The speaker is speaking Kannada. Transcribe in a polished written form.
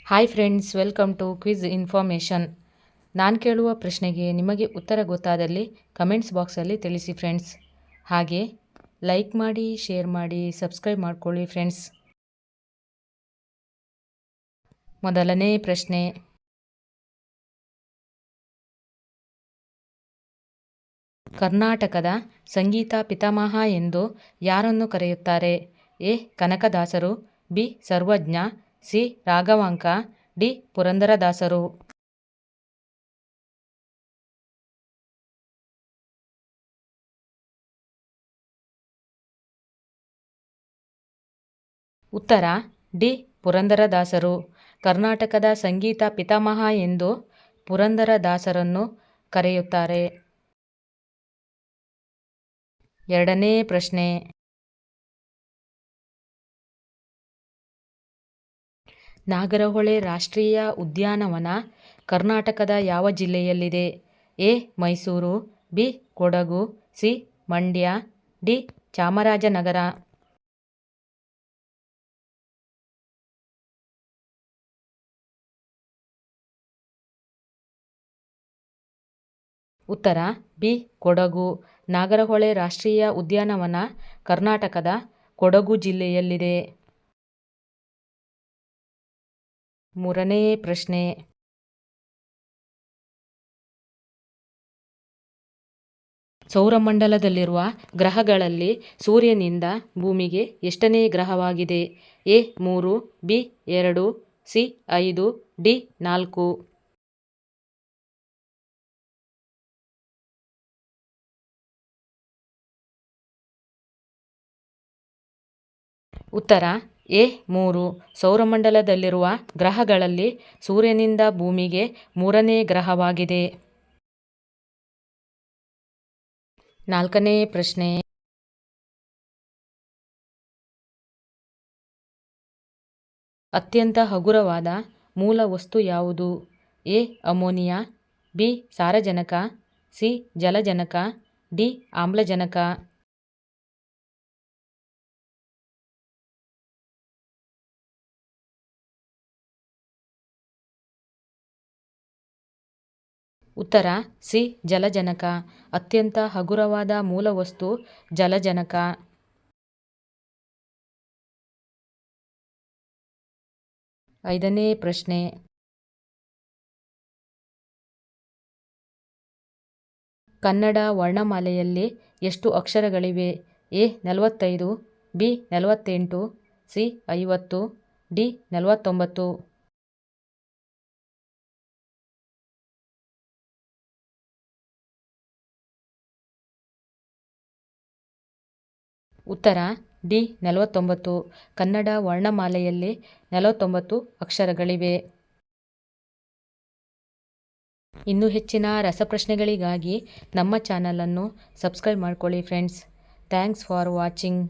Hi friends, welcome to quiz information. ನಾನು ಕೇಳುವ ಪ್ರಶ್ನೆಗೆ ನಿಮಗೆ ಉತ್ತರ ಗೊತ್ತಾದಲ್ಲಿ ಕಮೆಂಟ್ಸ್ ಬಾಕ್ಸಲ್ಲಿ ತಿಳಿಸಿ ಫ್ರೆಂಡ್ಸ್. ಹಾಗೆ ಲೈಕ್ ಮಾಡಿ, ಶೇರ್ ಮಾಡಿ, ಸಬ್ಸ್ಕ್ರೈಬ್ ಮಾಡ್ಕೊಳ್ಳಿ ಫ್ರೆಂಡ್ಸ್. ಮೊದಲನೇ ಪ್ರಶ್ನೆ, ಕರ್ನಾಟಕದ ಸಂಗೀತ ಪಿತಾಮಹ ಎಂದು ಯಾರನ್ನು ಕರೆಯುತ್ತಾರೆ? ಎ. ಕನಕದಾಸರು, ಬಿ. ಸರ್ವಜ್ಞ, ಸಿ. ರಾಘವಾಂಕ, ಡಿ. ಪುರಂದರದಾಸರು. ಉತ್ತರ ಡಿ. ಪುರಂದರದಾಸರು. ಕರ್ನಾಟಕದ ಸಂಗೀತ ಪಿತಾಮಹ ಎಂದು ಪುರಂದರದಾಸರನ್ನು ಕರೆಯುತ್ತಾರೆ. ಎರಡನೇ ಪ್ರಶ್ನೆ, ನಾಗರಹೊಳೆ ರಾಷ್ಟ್ರೀಯ ಉದ್ಯಾನವನ ಕರ್ನಾಟಕದ ಯಾವ ಜಿಲ್ಲೆಯಲ್ಲಿದೆ? A. Mysuru, B. Kodagu, C. Mandya, D. Chamarajanagar. ಉತ್ತರ ಬಿ. ಕೊಡಗು. ನಾಗರಹೊಳೆ ರಾಷ್ಟ್ರೀಯ ಉದ್ಯಾನವನ ಕರ್ನಾಟಕದ ಕೊಡಗು ಜಿಲ್ಲೆಯಲ್ಲಿದೆ. ಮೂರನೇ ಪ್ರಶ್ನೆ, ಸೌರಮಂಡಲದಲ್ಲಿರುವ ಗ್ರಹಗಳಲ್ಲಿ ಸೂರ್ಯನಿಂದ ಭೂಮಿಗೆ ಎಷ್ಟನೇ ಗ್ರಹವಾಗಿದೆ? ಎ. 3, ಬಿ. 2, ಸಿ. 5, ಡಿ. 4. ಉತ್ತರ ಎ. 3. ಸೌರಮಂಡಲದಲ್ಲಿರುವ ಗ್ರಹಗಳಲ್ಲಿ ಸೂರ್ಯನಿಂದ ಭೂಮಿಗೆ ಮೂರನೇ ಗ್ರಹವಾಗಿದೆ. ನಾಲ್ಕನೇ ಪ್ರಶ್ನೆ, ಅತ್ಯಂತ ಹಗುರವಾದ ಮೂಲ ವಸ್ತು ಯಾವುದು? ಎ. Ammonia, B. ಸಾರಜನಕ, ಸಿ. ಜಲಜನಕ, ಡಿ. ಆಮ್ಲಜನಕ. ಉತ್ತರ ಸಿ. ಜಲಜನಕ. ಅತ್ಯಂತ ಹಗುರವಾದ ಮೂಲವಸ್ತು ಜಲಜನಕ. ಐದನೇ ಪ್ರಶ್ನೆ, ಕನ್ನಡ ವರ್ಣಮಾಲೆಯಲ್ಲಿ ಎಷ್ಟು ಅಕ್ಷರಗಳಿವೆ? ಎ. 45, ಬಿ. 48, ಸಿ. 50, ಡಿ. 49. ಉತ್ತರ ಡಿ. 49. ಕನ್ನಡ ವರ್ಣಮಾಲೆಯಲ್ಲಿ 49 ಅಕ್ಷರಗಳಿವೆ. ಇನ್ನೂ ಹೆಚ್ಚಿನ ರಸಪ್ರಶ್ನೆಗಳಿಗಾಗಿ ನಮ್ಮ ಚಾನಲನ್ನು ಸಬ್ಸ್ಕ್ರೈಬ್ ಮಾಡ್ಕೊಳ್ಳಿ ಫ್ರೆಂಡ್ಸ್. Thanks for watching.